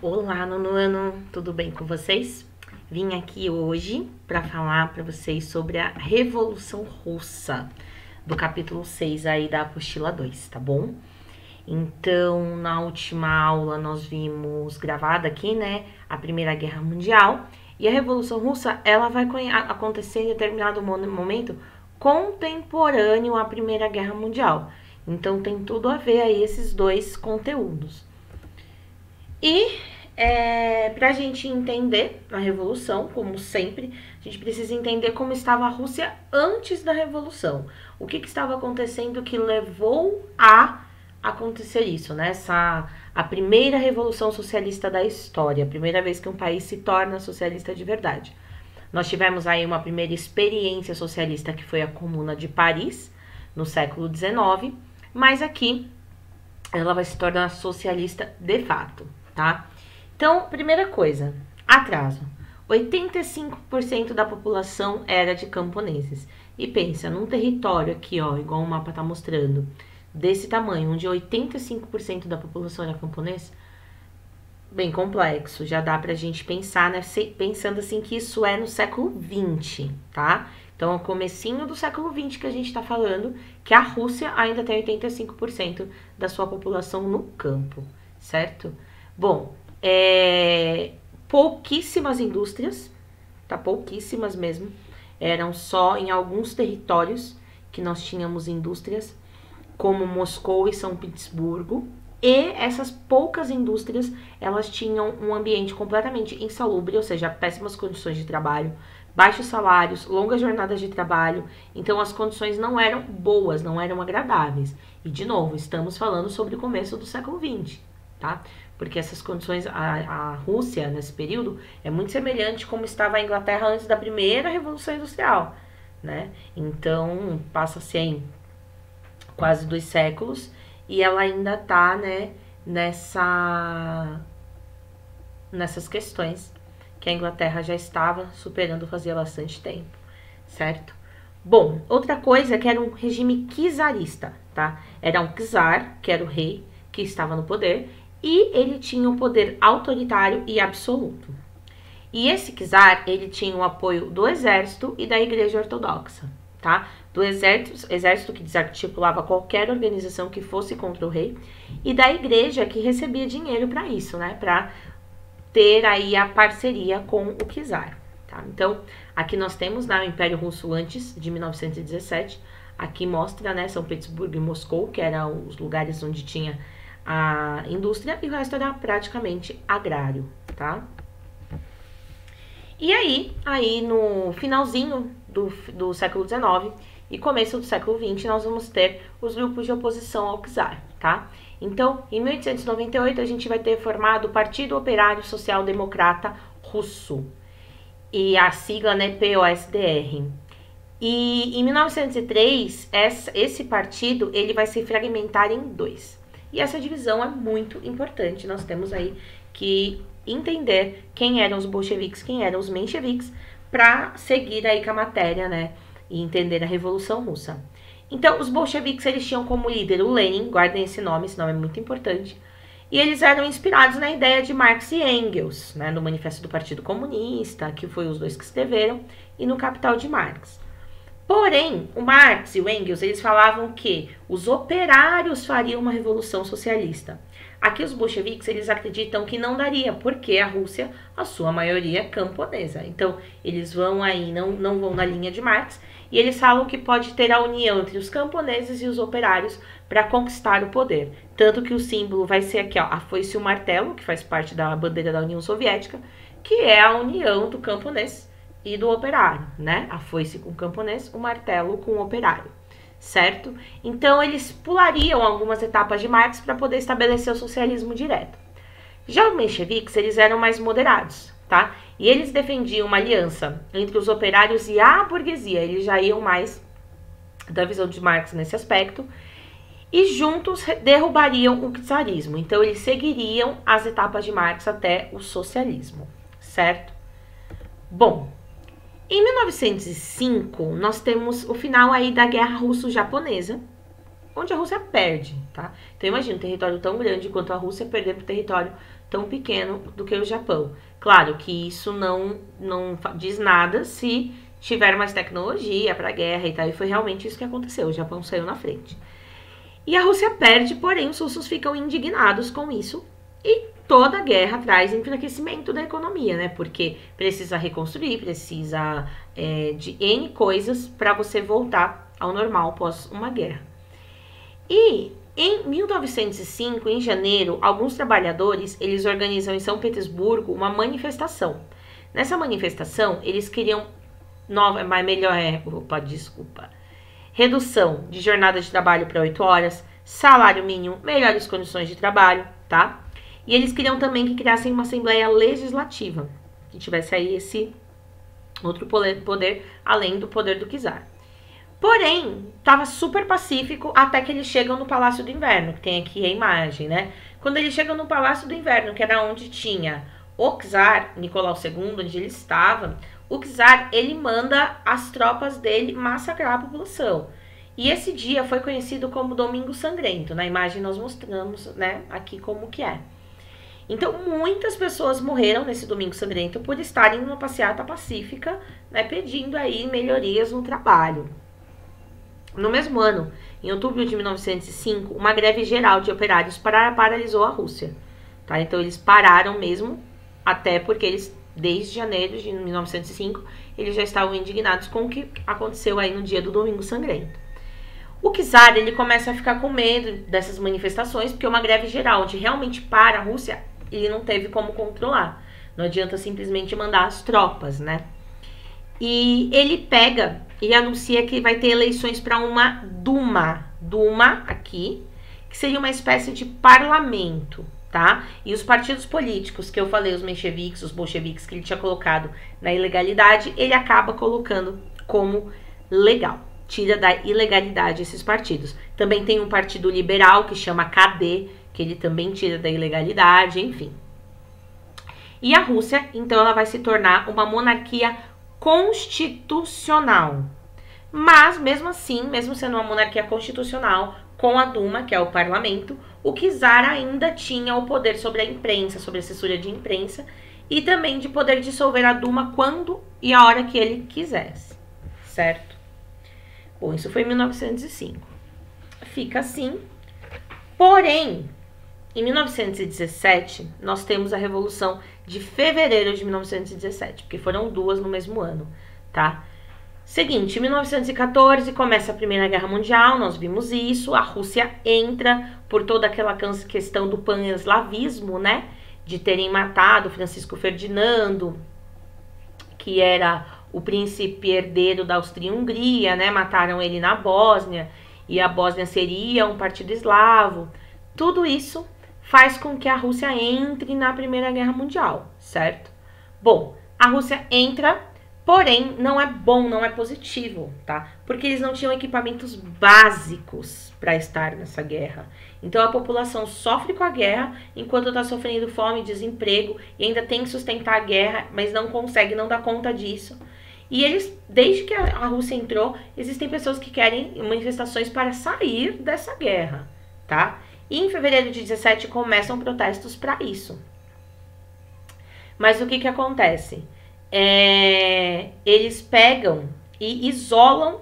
Olá, nono ano, tudo bem com vocês? Vim aqui hoje para falar para vocês sobre a Revolução Russa, do capítulo 6 aí da apostila 2, tá bom? Então, na última aula nós vimos gravada aqui, né, a Primeira Guerra Mundial, e a Revolução Russa, ela vai acontecer em determinado momento contemporâneo à Primeira Guerra Mundial. Então, tem tudo a ver aí esses dois conteúdos. E para a gente entender a Revolução, como sempre, a gente precisa entender como estava a Rússia antes da Revolução. O que estava acontecendo que levou a acontecer isso, né? A primeira Revolução Socialista da história, a primeira vez que um país se torna socialista de verdade. Nós tivemos aí uma primeira experiência socialista que foi a Comuna de Paris, no século XIX, mas aqui ela vai se tornar socialista de fato, tá? Então, primeira coisa, atraso. 85% da população era de camponeses. E pensa, num território aqui, ó, igual o mapa tá mostrando, desse tamanho, onde 85% da população era camponês, bem complexo. Já dá pra gente pensar, né, pensando assim que isso é no século XX, tá? Então, é o comecinho do século XX que a gente tá falando, que a Rússia ainda tem 85% da sua população no campo, certo? Bom, pouquíssimas indústrias, tá? Pouquíssimas mesmo. Eram só em alguns territórios que nós tínhamos indústrias, como Moscou e São Petersburgo. E essas poucas indústrias, elas tinham um ambiente completamente insalubre, ou seja, péssimas condições de trabalho, baixos salários, longas jornadas de trabalho. Então, as condições não eram boas, não eram agradáveis. E, de novo, estamos falando sobre o começo do século XX, tá? Porque essas condições, a Rússia, nesse período, é muito semelhante como estava a Inglaterra antes da primeira Revolução Industrial, né? Então, passa-se aí quase 2 séculos e ela ainda tá, né, nessas questões que a Inglaterra já estava superando fazia bastante tempo, certo? Bom, outra coisa é que era um regime czarista, tá? Era um czar, que era o rei, que estava no poder, e ele tinha um poder autoritário e absoluto. E esse czar, ele tinha o apoio do exército e da igreja ortodoxa, tá? Do exército que desarticulava qualquer organização que fosse contra o rei, e da igreja que recebia dinheiro para isso, né? Para ter aí a parceria com o czar, tá? Então, aqui nós temos, né, o Império Russo antes de 1917, aqui mostra, né, São Petersburgo e Moscou, que eram os lugares onde tinha a indústria, e o resto era praticamente agrário, tá? E aí no finalzinho do século XIX e começo do século XX, nós vamos ter os grupos de oposição ao czar, tá? Então, em 1898, a gente vai ter formado o Partido Operário Social Democrata Russo, e a sigla, né, POSDR. E em 1903, esse partido, ele vai se fragmentar em 2. E essa divisão é muito importante. Nós temos aí que entender quem eram os bolcheviques, quem eram os mencheviques, para seguir aí com a matéria, né, e entender a Revolução Russa. Então, os bolcheviques, eles tinham como líder o Lenin, guardem esse nome é muito importante, e eles eram inspirados na ideia de Marx e Engels, né, no Manifesto do Partido Comunista, que foi os dois que escreveram, e no Capital de Marx. Porém, o Marx e o Engels, eles falavam que os operários fariam uma revolução socialista. Aqui os bolcheviques, eles acreditam que não daria, porque a Rússia, a sua maioria é camponesa. Então, eles vão aí, não vão na linha de Marx, e eles falam que pode ter a união entre os camponeses e os operários para conquistar o poder. Tanto que o símbolo vai ser aqui, ó, a foice e o martelo, que faz parte da bandeira da União Soviética, que é a união do camponês e do operário, né? A foice com o camponês, o martelo com o operário, certo? Então, eles pulariam algumas etapas de Marx para poder estabelecer o socialismo direto. Já os mencheviques, eles eram mais moderados, tá? E eles defendiam uma aliança entre os operários e a burguesia. Eles já iam mais da visão de Marx nesse aspecto. E juntos derrubariam o czarismo. Então, eles seguiriam as etapas de Marx até o socialismo, certo? Bom, em 1905, nós temos o final aí da Guerra Russo-Japonesa, onde a Rússia perde, tá? tá? Então imagina um território tão grande quanto a Rússia perder para um território tão pequeno do que o Japão. Claro que isso não diz nada se tiver mais tecnologia para guerra e tal, e foi realmente isso que aconteceu, o Japão saiu na frente. E a Rússia perde, porém os russos ficam indignados com isso, e toda guerra traz enfraquecimento da economia, né? Porque precisa reconstruir, precisa de N coisas para você voltar ao normal após uma guerra. E em 1905, em janeiro, alguns trabalhadores, eles organizam em São Petersburgo uma manifestação. Nessa manifestação, eles queriam redução de jornada de trabalho para 8 horas, salário mínimo, melhores condições de trabalho, tá? E eles queriam também que criassem uma assembleia legislativa, que tivesse aí esse outro poder além do poder do czar. Porém, estava super pacífico até que eles chegam no Palácio do Inverno, que tem aqui a imagem, né? Quando eles chegam no Palácio do Inverno, que era onde tinha o czar Nicolau II, onde ele estava, o czar, ele manda as tropas dele massacrar a população. E esse dia foi conhecido como Domingo Sangrento. Na imagem nós mostramos, né, aqui como que é. Então, muitas pessoas morreram nesse Domingo Sangrento por estarem numa passeata pacífica, né, pedindo aí melhorias no trabalho. No mesmo ano, em outubro de 1905, uma greve geral de operários paralisou a Rússia. Tá? Então, eles pararam mesmo, até porque eles, desde janeiro de 1905, eles já estavam indignados com o que aconteceu aí no dia do Domingo Sangrento. O czar, ele começa a ficar com medo dessas manifestações, porque uma greve geral, onde realmente para a Rússia, ele não teve como controlar. Não adianta simplesmente mandar as tropas, né? E ele pega e anuncia que vai ter eleições para uma Duma. Duma, aqui, que seria uma espécie de parlamento, tá? E os partidos políticos que eu falei, os mencheviques, os bolcheviques, que ele tinha colocado na ilegalidade, ele acaba colocando como legal. Tira da ilegalidade esses partidos. Também tem um partido liberal que chama KD, que ele também tira da ilegalidade, enfim. E a Rússia, então, ela vai se tornar uma monarquia constitucional. Mas, mesmo assim, mesmo sendo uma monarquia constitucional, com a Duma, que é o parlamento, o czar ainda tinha o poder sobre a imprensa, sobre a assessoria de imprensa, e também de poder dissolver a Duma quando e a hora que ele quisesse, certo? Bom, isso foi em 1905. Fica assim. Porém, em 1917, nós temos a Revolução de Fevereiro de 1917, porque foram duas no mesmo ano, tá? Seguinte, em 1914 começa a Primeira Guerra Mundial, nós vimos isso, a Rússia entra por toda aquela questão do pan-eslavismo, né? De terem matado Francisco Ferdinando, que era o príncipe herdeiro da Áustria-Hungria, né? Mataram ele na Bósnia, e a Bósnia seria um partido eslavo. Tudo isso faz com que a Rússia entre na Primeira Guerra Mundial, certo? Bom, a Rússia entra, porém não é bom, não é positivo, tá? Porque eles não tinham equipamentos básicos para estar nessa guerra. Então a população sofre com a guerra, enquanto está sofrendo fome, desemprego, e ainda tem que sustentar a guerra, mas não consegue, não dá conta disso. E eles, desde que a Rússia entrou, existem pessoas que querem manifestações para sair dessa guerra, tá? E em fevereiro de 17 começam protestos para isso. Mas o que acontece? Eles pegam e isolam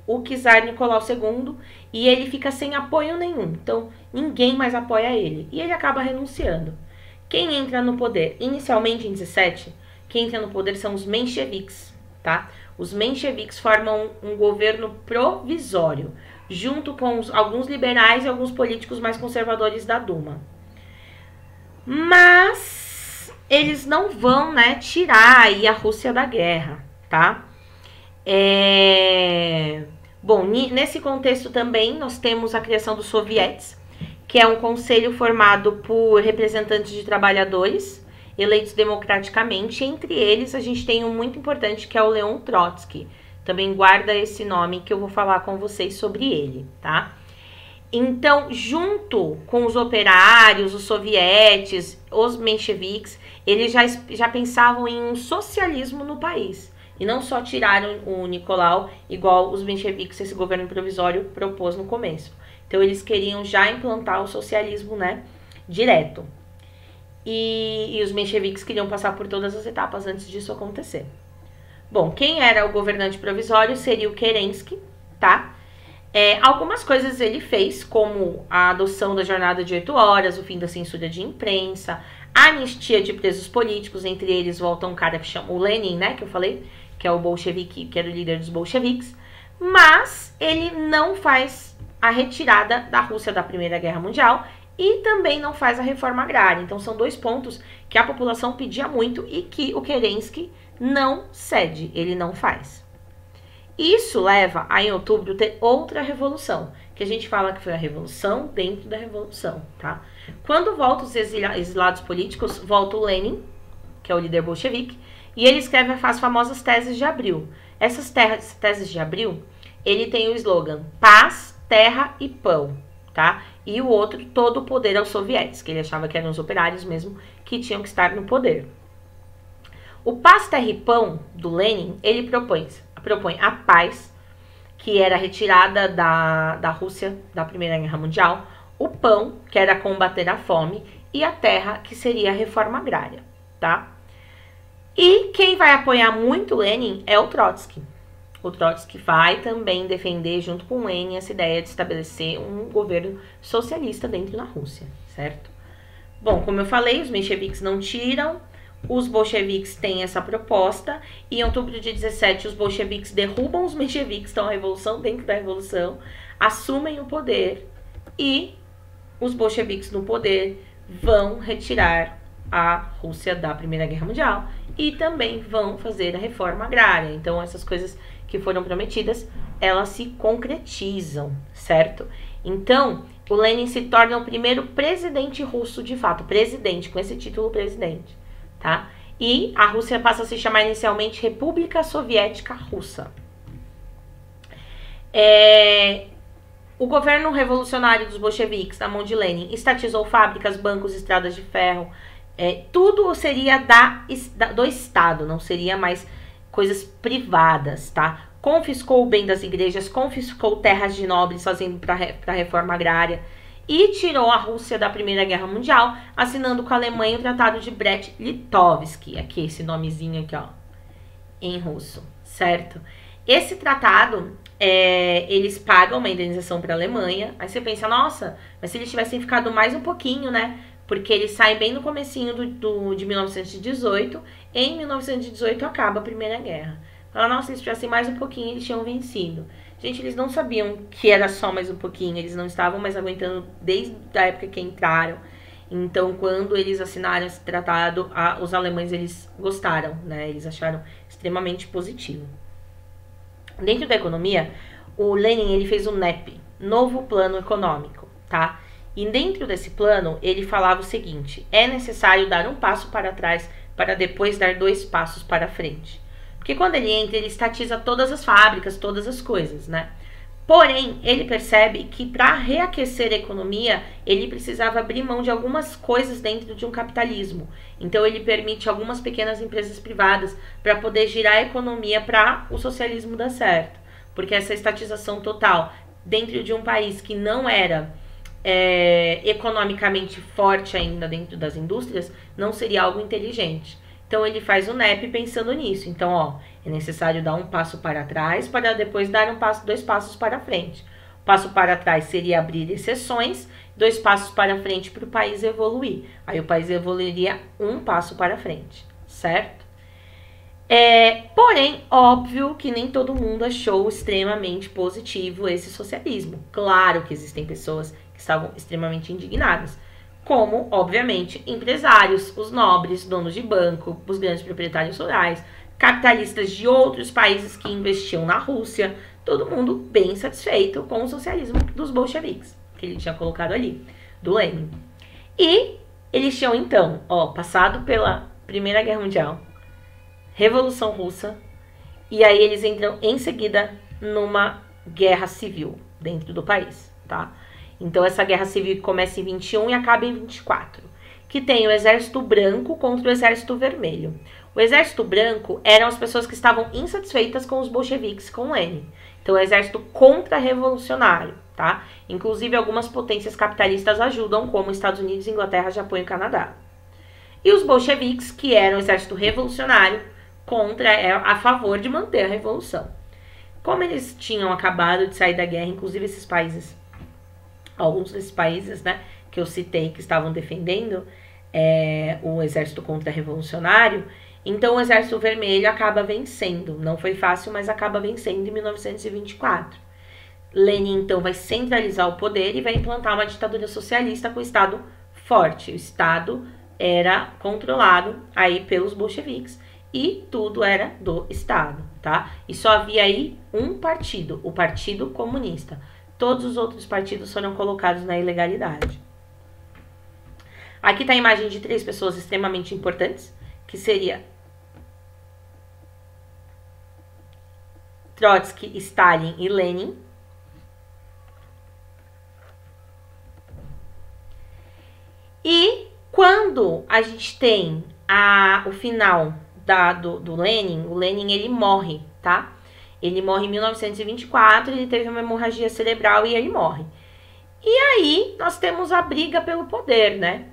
o czar Nicolau II e ele fica sem apoio nenhum. Então, ninguém mais apoia ele. E ele acaba renunciando. Quem entra no poder? Inicialmente, em 17, quem entra no poder são os mencheviques, tá? Os mencheviques formam um governo provisório, junto com alguns liberais e alguns políticos mais conservadores da Duma. Mas eles não vão, né, tirar aí a Rússia da guerra, tá? Bom, nesse contexto também nós temos a criação dos sovietes, que é um conselho formado por representantes de trabalhadores eleitos democraticamente. Entre eles a gente tem um muito importante que é o Leon Trotsky. Também guarda esse nome que eu vou falar com vocês sobre ele, tá? Então, junto com os operários, os sovietes, os mencheviques, eles já pensavam em um socialismo no país. E não só tiraram o Nicolau, igual os mencheviques, esse governo provisório, propôs no começo. Então eles queriam já implantar o socialismo, né, direto. E os mencheviques queriam passar por todas as etapas antes disso acontecer. Bom, quem era o governante provisório seria o Kerensky, tá? Algumas coisas ele fez, como a adoção da jornada de 8 horas, o fim da censura de imprensa, a anistia de presos políticos, entre eles volta um cara que chama o Lenin, né, que eu falei, que é o bolchevique, que era o líder dos bolcheviques, mas ele não faz a retirada da Rússia da Primeira Guerra Mundial e também não faz a reforma agrária. Então são 2 pontos que a população pedia muito e que o Kerensky não cede, ele não faz. Isso leva a, em outubro, ter outra revolução, que a gente fala que foi a revolução dentro da revolução, tá? Quando voltam os exilados políticos, volta o Lenin, que é o líder bolchevique, e ele escreve as famosas teses de abril. Essas teses de abril, ele tem o slogan paz, terra e pão, tá? E o outro, todo o poder aos soviéticos, que ele achava que eram os operários mesmo que tinham que estar no poder. O paz, terra e pão do Lenin, ele propõe a paz, que era a retirada da Rússia da Primeira Guerra Mundial, o pão, que era combater a fome, e a terra, que seria a reforma agrária, tá? E quem vai apoiar muito Lenin é o Trotsky. O Trotsky vai também defender, junto com Lenin, essa ideia de estabelecer um governo socialista dentro da Rússia, certo? Bom, como eu falei, os mencheviques não tiram, os bolcheviques têm essa proposta, e em outubro de 17 os bolcheviques derrubam os mencheviques, então a revolução dentro da revolução, assumem o poder, e os bolcheviques no poder vão retirar a Rússia da Primeira Guerra Mundial e também vão fazer a reforma agrária. Então essas coisas que foram prometidas, elas se concretizam, certo? Então o Lenin se torna o primeiro presidente russo de fato, presidente, com esse título presidente, tá? E a Rússia passa a se chamar inicialmente República Soviética Russa. O governo revolucionário dos bolcheviques, na mão de Lenin, estatizou fábricas, bancos, estradas de ferro. Tudo seria do Estado, não seria mais coisas privadas, tá? Confiscou o bem das igrejas, confiscou terras de nobres, fazendo para a reforma agrária, e tirou a Rússia da Primeira Guerra Mundial, assinando com a Alemanha o Tratado de Brest-Litovsk, aqui esse nomezinho aqui, ó, em russo, certo? Esse tratado, eles pagam uma indenização para a Alemanha. Aí você pensa, nossa, mas se eles tivessem ficado mais um pouquinho, né? Porque eles saem bem no comecinho de 1918. Em 1918 acaba a Primeira Guerra. Fala, nossa, se eles tivessem mais um pouquinho, eles tinham vencido. Gente, eles não sabiam que era só mais um pouquinho. Eles não estavam mais aguentando desde a época que entraram. Então, quando eles assinaram esse tratado, os alemães, eles gostaram, né? Eles acharam extremamente positivo. Dentro da economia, o Lenin, ele fez o NEP, Novo Plano Econômico, tá? E dentro desse plano, ele falava o seguinte: é necessário dar um passo para trás para depois dar 2 passos para frente. Porque quando ele entra, ele estatiza todas as fábricas, todas as coisas, né? Porém, ele percebe que para reaquecer a economia, ele precisava abrir mão de algumas coisas dentro de um capitalismo. Então, ele permite algumas pequenas empresas privadas para poder girar a economia para o socialismo dar certo. Porque essa estatização total dentro de um país que não era economicamente forte ainda dentro das indústrias, não seria algo inteligente. Então, ele faz o NEP pensando nisso. Então, ó, é necessário dar um passo para trás para depois dar 2 passos para frente. O passo para trás seria abrir exceções, 2 passos para frente para o país evoluir. Aí o país evoluiria 1 passo para frente, certo? Porém, óbvio que nem todo mundo achou extremamente positivo esse socialismo. Claro que existem pessoas que estavam extremamente indignadas, como, obviamente, empresários, os nobres, donos de banco, os grandes proprietários rurais, capitalistas de outros países que investiam na Rússia, todo mundo bem satisfeito com o socialismo dos bolcheviques, que ele tinha colocado ali, do Lenin. E eles tinham, então, passado pela Primeira Guerra Mundial, Revolução Russa, e aí eles entram em seguida numa guerra civil dentro do país, tá? Então, essa guerra civil começa em 21 e acaba em 24, que tem o Exército Branco contra o Exército Vermelho. O Exército Branco eram as pessoas que estavam insatisfeitas com os bolcheviques, com Lenin. Então, o exército contra-revolucionário, tá? Inclusive, algumas potências capitalistas ajudam, como Estados Unidos, Inglaterra, Japão e Canadá. E os bolcheviques, que eram o exército revolucionário, a favor de manter a revolução. Como eles tinham acabado de sair da guerra, inclusive esses países, alguns desses países, né, que eu citei, que estavam defendendo o exército contra-revolucionário, então o Exército Vermelho acaba vencendo. Não foi fácil, mas acaba vencendo em 1924. Lenin, então, vai centralizar o poder e vai implantar uma ditadura socialista com o Estado forte. O Estado era controlado aí pelos bolcheviques e tudo era do Estado, tá? E só havia aí um partido, o Partido Comunista. Todos os outros partidos foram colocados na ilegalidade. Aqui está a imagem de 3 pessoas extremamente importantes, que seria Trotsky, Stalin e Lenin. E quando a gente tem o final do Lenin, o Lenin ele morre, tá? Ele morre em 1924, ele teve uma hemorragia cerebral e ele morre. E aí nós temos a briga pelo poder, né?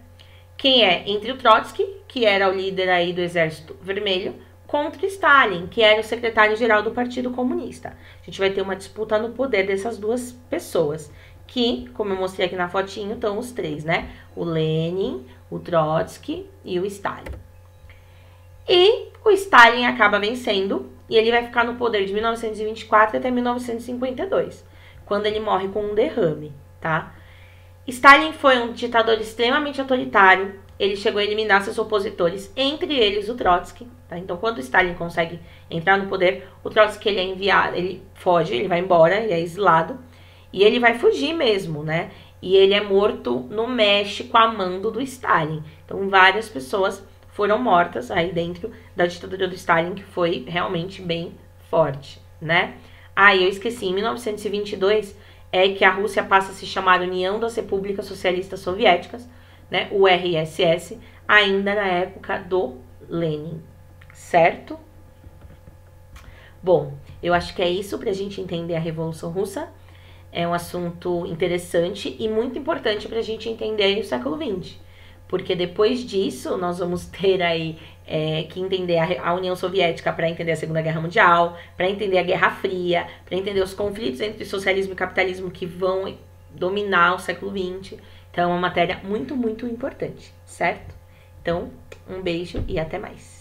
Quem é? Entre o Trotsky, que era o líder aí do Exército Vermelho, contra Stalin, que era o secretário-geral do Partido Comunista. A gente vai ter uma disputa no poder dessas duas pessoas, que, como eu mostrei aqui na fotinho, estão os 3, né? O Lenin, o Trotsky e o Stalin. E o Stalin acaba vencendo e ele vai ficar no poder de 1924 até 1952, quando ele morre com um derrame, tá? Stalin foi um ditador extremamente autoritário. Ele chegou a eliminar seus opositores, entre eles o Trotsky, tá? Então, quando Stalin consegue entrar no poder, o Trotsky ele é enviado, ele foge, ele vai embora, ele é exilado. E ele vai fugir mesmo, né? E ele é morto no México a mando do Stalin. Então, várias pessoas foram mortas aí dentro da ditadura do Stalin, que foi realmente bem forte, né? Eu esqueci, em 1922 é que a Rússia passa a se chamar União das Repúblicas Socialistas Soviéticas, né? URSS, ainda na época do Lenin, certo? Bom, eu acho que é isso para a gente entender a Revolução Russa. É um assunto interessante e muito importante para a gente entender o século XX. Porque depois disso, nós vamos ter aí que entender a União Soviética para entender a Segunda Guerra Mundial, para entender a Guerra Fria, para entender os conflitos entre socialismo e capitalismo que vão dominar o século XX. Então, é uma matéria muito, muito importante, certo? Então, um beijo e até mais.